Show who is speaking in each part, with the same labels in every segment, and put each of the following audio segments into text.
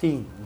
Speaker 1: 3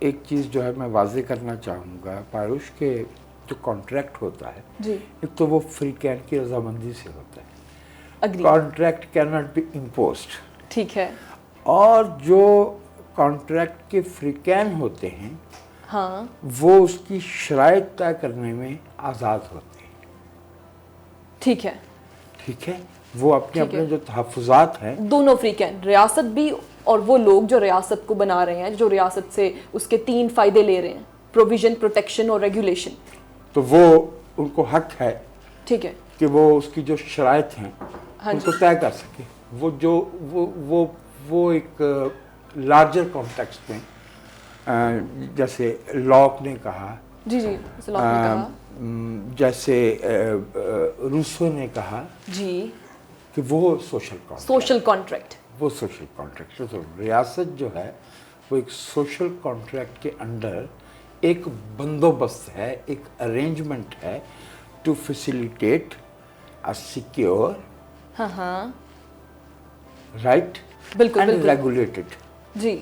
Speaker 1: ایک چیز جو ہے میں واضح کرنا چاہوں گا پاروش کہ جو کانٹریکٹ ہوتا ہے
Speaker 2: جی
Speaker 1: ایک تو وہ فریقین کی رضامندی سے ہوتا ہے.
Speaker 2: Agree
Speaker 1: contract can not be imposed.
Speaker 2: ٹھیک ہے
Speaker 1: اور جو کانٹریکٹ کے فریقین ہوتے ہیں
Speaker 2: ہاں
Speaker 1: وہ اس کی شرائط طے کرنے میں آزاد ہوتے ہیں.
Speaker 2: ٹھیک ہے
Speaker 1: ٹھیک ہے, وہ اپنے
Speaker 2: ٹھیک ہے.
Speaker 1: اپنے جو تحفظات ہیں
Speaker 2: دونوں فریقین ریاست بھی اور وہ لوگ جو ریاست کو بنا رہے ہیں جو ریاست سے اس کے 3 فائدے لے رہے ہیں پروویژن پروٹیکشن اور ریگولیشن
Speaker 1: تو وہ ان کو حق ہے
Speaker 2: ٹھیک ہے
Speaker 1: کہ وہ اس کی جو شرائط ہیں
Speaker 2: ہاں
Speaker 1: ان
Speaker 2: جی
Speaker 1: کو طے کر سکے. وہ جو وہ ایک لارجر کانٹیکسٹ میں جیسے لاک نے کہا,
Speaker 2: جی جی اسلام نے کہا
Speaker 1: جیسے روسو نے کہا
Speaker 2: جی
Speaker 1: کہ وہ سوشل
Speaker 2: سوشل کانٹریکٹ
Speaker 1: وہ سوشل کانٹریکٹ. تو ریاست جو ہے وہ ایک سوشل کانٹریکٹ کے انڈر ایک بندوبست ہے, ایک ارینجمنٹ ہے ٹو فیسیلیٹیٹ a secure,
Speaker 2: ہاں ہاں
Speaker 1: right,
Speaker 2: بالکل
Speaker 1: and
Speaker 2: بالکل
Speaker 1: regulated
Speaker 2: جی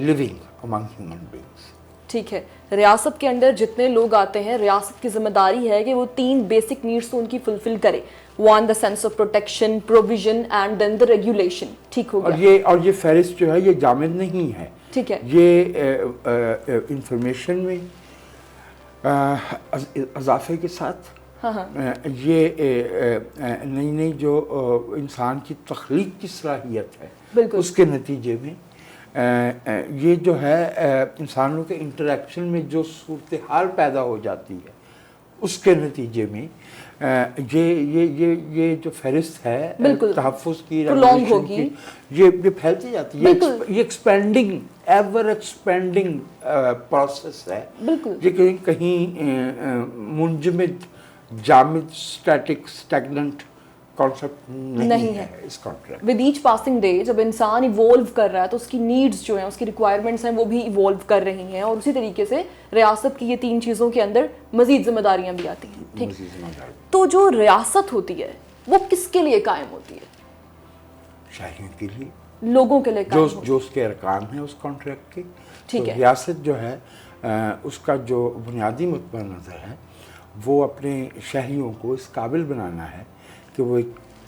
Speaker 1: living among human beings.
Speaker 2: ٹھیک ہے. ریاست کے انڈر جتنے لوگ آتے ہیں ریاست کی ذمہ داری ہے کہ وہ 3 بیسک نیڈس تو ان کی فلفل کرے. 1 the sense of protection, provision and then the regulation. ٹھیک ہو گیا.
Speaker 1: اور یہ فہرست جو ہے یہ جامد نہیں ہے.
Speaker 2: ٹھیک ہے
Speaker 1: یہ انفارمیشن میں اضافے کے ساتھ یہ نئی جو انسان کی تخلیق کی صلاحیت ہے اس کے نتیجے میں یہ جو ہے انسانوں کے انٹریکشن میں جو صورتحال پیدا ہو جاتی ہے اس کے نتیجے میں یہ جو فہرست ہے تحفظ کی ریگولیشن کی یہ پھیلتی جاتی ہے. یہ ایکسپینڈنگ ایور ایکسپینڈنگ پروسیس ہے. یہ کہیں منجمد جامد اسٹیٹک اسٹیگننٹ کانسیپٹ نہیں ہے اس contract.
Speaker 2: With each passing day جب انسان ایوالو کر رہا ہے تو اس کی نیڈز جو ہیں اس کی ریکوائرمنٹس ہیں وہ بھی ایوالو کر رہی ہیں اور اسی طریقے سے ریاست کی یہ 3 چیزوں کے اندر مزید ذمہ داریاں بھی آتی ہیں. ٹھیک, تو جو ریاست ہوتی ہے وہ کس کے لیے قائم ہوتی ہے؟
Speaker 1: شہریوں کے لیے,
Speaker 2: لوگوں کے لیے قائم ہوتی ہے.
Speaker 1: جو اس کے ارکان ہیں اس کانٹریکٹ کے.
Speaker 2: ٹھیک ہے.
Speaker 1: ریاست جو ہے اس کا جو بنیادی مطمئن نظر ہے وہ اپنے شہریوں کو اس قابل بنانا ہے کہ وہ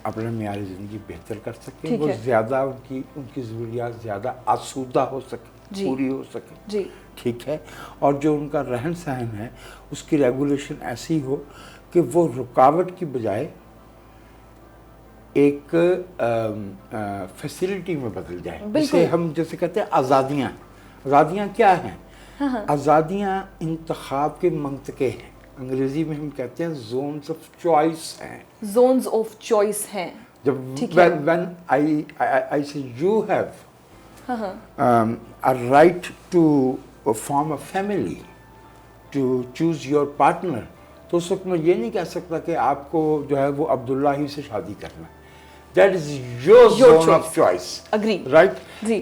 Speaker 1: اپنا معیار زندگی بہتر کر سکیں, وہ زیادہ ان کی ضروریات زیادہ آسودہ ہو سکیں, پوری ہو سکیں.
Speaker 2: جی
Speaker 1: ٹھیک ہے. اور جو ان کا رہن سہن ہے اس کی ریگولیشن ایسی ہو کہ وہ رکاوٹ کی بجائے ایک فیسیلٹی میں بدل جائے. جسے ہم جیسے کہتے ہیں آزادیاں. آزادیاں کیا ہیں؟ آزادیاں انتخاب کے منطقے ہیں. انگریزی میں ہم کہتے ہیں زونز آف چوائس ہیں.
Speaker 2: زونز آف چوائس ہیں.
Speaker 1: جب when I say you have a right to form a family, to choose your partner, تو اس وقت میں یہ نہیں کہہ سکتا کہ آپ کو جو ہے وہ عبداللہ ہی سے شادی کرنا. That is your zone of choice.
Speaker 2: Agree.
Speaker 1: Right?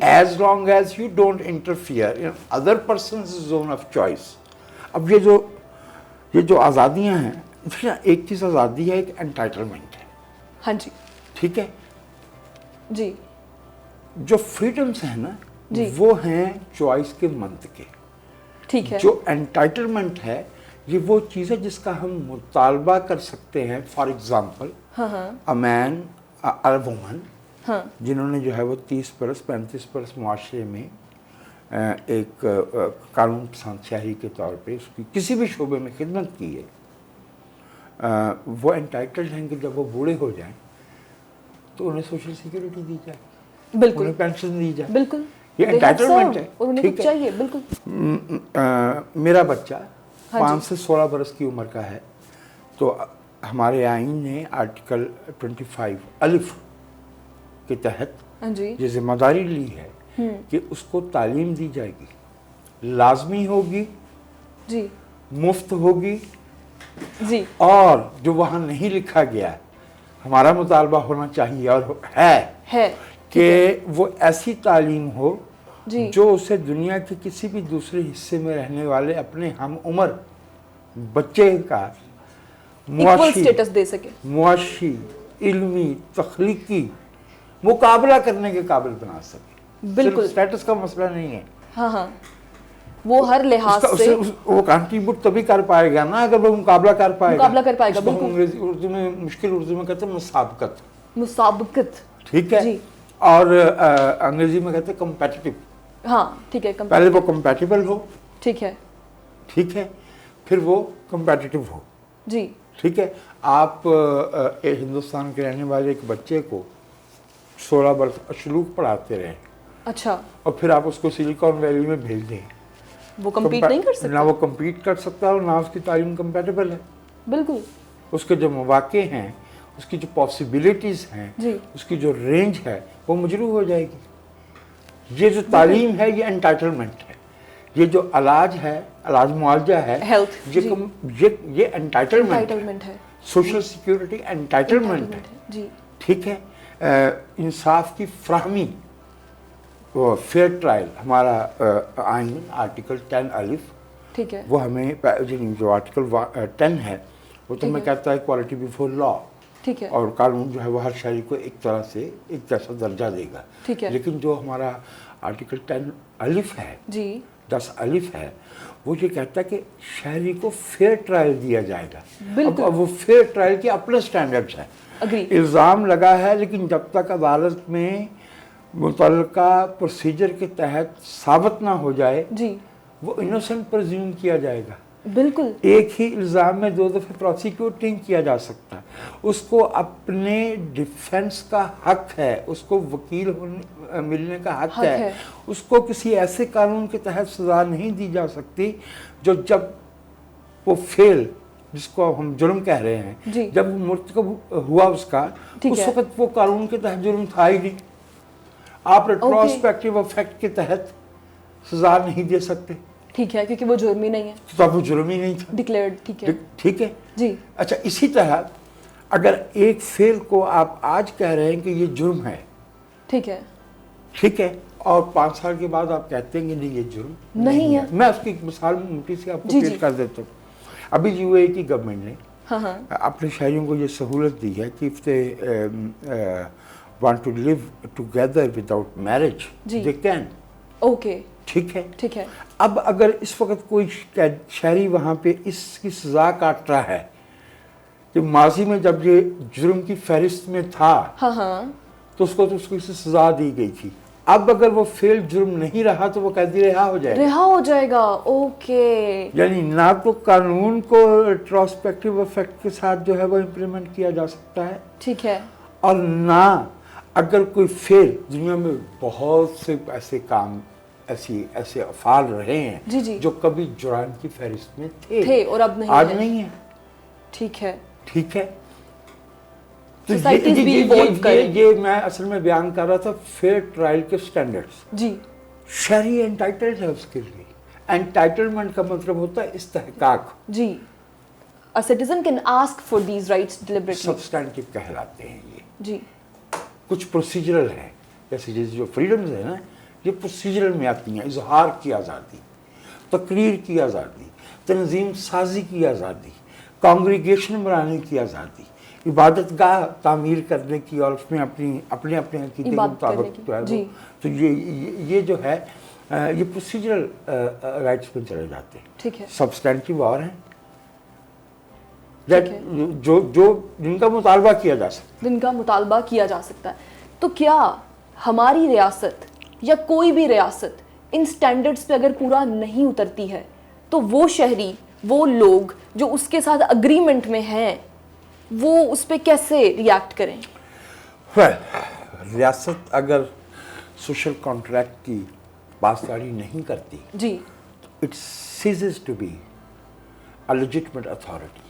Speaker 1: As long as you don't interfere in other person's zone of choice. اب یہ جو آزادیاں ہیں, ایک چیز آزادی ہے, ایک انٹائٹلمنٹ ہے.
Speaker 2: ہاں جی.
Speaker 1: ٹھیک ہے.
Speaker 2: جی.
Speaker 1: جو فریڈمز ہیں نا وہ ہیں چوائس کے منطقے.
Speaker 2: ٹھیک ہے.
Speaker 1: جو انٹائٹلمنٹ ہے یہ وہ چیز ہے جس کا ہم مطالبہ کر سکتے ہیں. For example a man, a woman, جنہوں نے جو ہے وہ 30 برس 35 برس معاشرے میں ایک قانون پسند شہری کے طور پہ اس کی کسی بھی شعبے میں خدمت کی ہے, وہ انٹائٹلڈ ہیں کہ جب وہ بوڑھے ہو جائیں تو انہیں سوشل سیکیورٹی دی جائے,
Speaker 2: بالکل
Speaker 1: انہیں پینشن دی جائے.
Speaker 2: بالکل
Speaker 1: یہ انٹائٹلمنٹ ہے.
Speaker 2: انہیں کچھ چاہیے. بالکل.
Speaker 1: میرا بچہ 5 سے 16 برس کی عمر کا ہے تو ہمارے آئین نے آرٹیکل 25 الف کے تحت یہ ذمہ داری لی ہے کہ اس کو تعلیم دی جائے گی, لازمی ہوگی,
Speaker 2: جی
Speaker 1: مفت ہوگی,
Speaker 2: جی,
Speaker 1: اور جو وہاں نہیں لکھا گیا ہمارا مطالبہ ہونا چاہیے اور ہے کہ وہ ایسی تعلیم ہو جو اسے دنیا کے کسی بھی دوسرے حصے میں رہنے والے اپنے ہم عمر بچے کا معاشی, علمی, تخلیقی مقابلہ کرنے کے قابل بنا سکے.
Speaker 2: بالکل.
Speaker 1: اسٹیٹس کا مسئلہ نہیں ہے.
Speaker 2: ہاں ہاں وہ ہر لحاظ سے
Speaker 1: وہ کنٹریبیوٹ تبھی کر پائے گا نا اگر وہ مقابلہ کر پائے گا.
Speaker 2: مقابلہ کر پائے گا.
Speaker 1: اس کو
Speaker 2: بالکل
Speaker 1: انگریزی اردو میں مشکل اردو میں کہتے ہیں مسابقت.
Speaker 2: مسابقت.
Speaker 1: ٹھیک ہے.
Speaker 2: جی.
Speaker 1: اور انگریزی میں کہتے ہیں کمپیٹیٹیو.
Speaker 2: ہاں ٹھیک ہے.
Speaker 1: پہلے وہ کمپیٹیبل ہو.
Speaker 2: ٹھیک ہے.
Speaker 1: ٹھیک ہے. پھر وہ کمپیٹیٹیو ہو.
Speaker 2: جی.
Speaker 1: ٹھیک ہے. آپ ہندوستان کے رہنے والے ایک بچے کو 16 برس اشلوک پڑھاتے رہے.
Speaker 2: اچھا.
Speaker 1: اور پھر آپ اس کو سلیکان ویلی میں بھیج دیں.
Speaker 2: وہ کمپیٹ نہیں کر سکتا.
Speaker 1: نہ وہ کمپیٹ کر سکتا اور نہ اس کی تعلیم کمپیٹیبل ہے.
Speaker 2: بالکل.
Speaker 1: اس کے جو مواقع ہیں, اس کی جو پاسبلٹیز ہیں,
Speaker 2: جی.
Speaker 1: اس کی جو رینج ہے وہ مجروح ہو جائے گی. یہ جو تعلیم ہے یہ انٹائٹلمنٹ ہے. یہ جو علاج ہے, علاج معالجہ ہے, یہ انٹائٹلمنٹ ہے. سوشل سیکیورٹی انٹائٹلمنٹ ہے.
Speaker 2: جی.
Speaker 1: ٹھیک ہے. انصاف کی فراہمی, وہ فیئر ٹرائل, ہمارا آئین آرٹیکل 10 الف,
Speaker 2: ٹھیک ہے,
Speaker 1: وہ ہمیں جو آرٹیکل 10 ہے وہ تو ہمیں کہتا ہے کوالٹی بیفور لا.
Speaker 2: ٹھیک ہے.
Speaker 1: اور قانون جو ہے وہ ہر شہری کو ایک طرح سے ایک جیسا درجہ دے گا.
Speaker 2: ٹھیک ہے.
Speaker 1: لیکن جو ہمارا آرٹیکل 10 الف ہے,
Speaker 2: جی
Speaker 1: 10 الف ہے, وہ یہ کہتا ہے کہ شہری کو فیئر ٹرائل دیا جائے گا.
Speaker 2: بالکل.
Speaker 1: اب وہ فیئر ٹرائل کے اپنے سٹینڈرڈز ہیں. الزام لگا ہے, لیکن جب تک عدالت میں متعلقہ پروسیجر کے تحت ثابت نہ ہو جائے,
Speaker 2: جی,
Speaker 1: وہ انوسنٹ پرزیوم کیا جائے گا.
Speaker 2: بالکل.
Speaker 1: ایک ہی الزام میں 2 دفعہ پروسیکیوٹ نہیں کیا جا سکتا. اس کو اپنے ڈیفنس کا حق ہے, اس کو وکیل ملنے کا حق ہے. اس کو کسی ایسے قانون کے تحت سزا نہیں دی جا سکتی جو جب وہ فیل, جس کو ہم جرم کہہ رہے ہیں,
Speaker 2: جی,
Speaker 1: جب وہ مرتکب ہوا اس کا, اس وقت وہ قانون کے تحت جرم تھا ہی نہیں. آپ ریٹروسپیکٹیو افیکٹ کے تحت سزا نہیں دے سکتے.
Speaker 2: ٹھیک ہے, کیونکہ وہ جرم ہی نہیں ہے.
Speaker 1: تو وہ جرم ہی نہیں تھا
Speaker 2: ڈکلیئرڈ. ٹھیک ہے.
Speaker 1: ٹھیک ہے.
Speaker 2: جی.
Speaker 1: اچھا, اسی طرح اگر ایک فیل کو آپ آج کہہ رہے ہیں کہ یہ جرم ہے,
Speaker 2: ٹھیک ہے,
Speaker 1: ٹھیک ہے, اور 5 سال کے بعد آپ کہتے ہیں کہ نہیں یہ جرم
Speaker 2: نہیں ہے.
Speaker 1: میں اس کی ایک مثال موٹی سی آپ کو پیش کر دیتا ہوں. ابھی یو اے کی گورنمنٹ نے اپنے شہریوں کو یہ سہولت دی ہے کہ if they want to live together without marriage, they can.
Speaker 2: Okay.
Speaker 1: ٹھیک ہے.
Speaker 2: ٹھیک ہے.
Speaker 1: اب اگر اس وقت کوئی شہری وہاں پہ اس کی سزا کاٹ رہا ہے کہ ماضی میں جب یہ جرم کی فہرست میں تھا تو اس کو سے سزا دی گئی تھی, اب اگر وہ فیل جرم نہیں رہا تو وہ قیدی رہا ہو جائے گا. اوکے. یعنی نہ تو قانون کو ریٹروسپیکٹیو افیکٹ کے ساتھ جو ہے وہ امپلیمنٹ کیا جا سکتا ہے.
Speaker 2: ٹھیک ہے.
Speaker 1: اور نہ اگر کوئی فیل, دنیا میں بہت سے ایسے کام, ایسے افعال رہے ہیں جو کبھی جرائم کی فہرست میں تھے اور اب نہیں, آج نہیں ہیں.
Speaker 2: ٹھیک ہے.
Speaker 1: ٹھیک ہے. یہ میں اصل میں بیان کر رہا تھا فیئر ٹرائل کے سٹینڈرڈز.
Speaker 2: جی.
Speaker 1: شہری انٹائٹلڈ ہے اس کے لیے. انٹائٹلمنٹ کا مطلب ہوتا ہے استحقاق.
Speaker 2: جی. A citizen can ask for these rights deliberately.
Speaker 1: Substantive کہلاتے ہیں یہ.
Speaker 2: جی.
Speaker 1: کچھ پروسیجرل ہیں, جیسے جو فریڈمز ہیں نا, یہ پروسیجرل میں آتی ہیں. اظہار کی آزادی, تقریر کی آزادی, تنظیم سازی کی آزادی, کانگریگیشن بنانے کی آزادی, عبادت گاہ تعمیر کرنے کی اور اس میں اپنے عقیدے کے مطابق جو ہے تو یہ جو ہے یہ پروسیجرل رائٹس میں چلے جاتے ہیں.
Speaker 2: ٹھیک ہے.
Speaker 1: سبسٹینٹیو اور ہیں جن کا مطالبہ کیا جا سکتا ہے.
Speaker 2: جن کا مطالبہ کیا جا سکتا ہے. تو کیا ہماری ریاست یا کوئی بھی ریاست ان سٹینڈرڈز پہ اگر پورا نہیں اترتی ہے تو وہ شہری, وہ لوگ جو اس کے ساتھ اگریمنٹ میں ہیں, وہ اس پہ کیسے ریاکٹ کریں؟
Speaker 1: ریاست اگر سوشل کانٹریکٹ کی پاسداری نہیں کرتی,
Speaker 2: جی,
Speaker 1: it ceases to be a legitimate authority.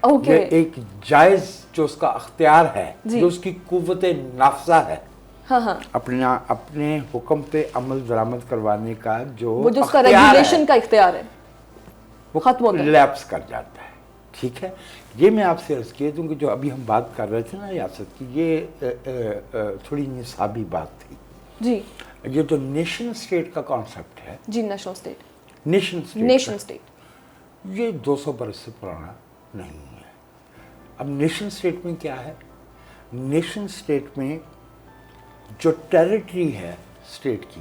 Speaker 2: Okay.
Speaker 1: ایک جائز جو اس کا اختیار ہے, جو اس کی قوت نافذہ ہے, اپنے حکم پہ عمل درآمد کروانے کا جو
Speaker 2: اس کا ریگولیشن کا اختیار ہے,
Speaker 1: وہ ختم ہوتا ہے, لیپس کر جاتا ہے. ٹھیک ہے. یہ میں آپ سے عرض کیا دوں کہ جو ابھی ہم بات کر رہے تھے نا ریاست کی, یہ تھوڑی نصابی بات تھی.
Speaker 2: جی.
Speaker 1: یہ جو نیشن اسٹیٹ کا کانسیپٹ ہے,
Speaker 2: جی, نیشنل اسٹیٹ,
Speaker 1: نیشن اسٹیٹ, یہ 200 برس سے پرانا نہیں ہے. اب نیشن اسٹیٹ میں کیا ہے؟ نیشن اسٹیٹ میں جو ٹیریٹری ہے اسٹیٹ کی,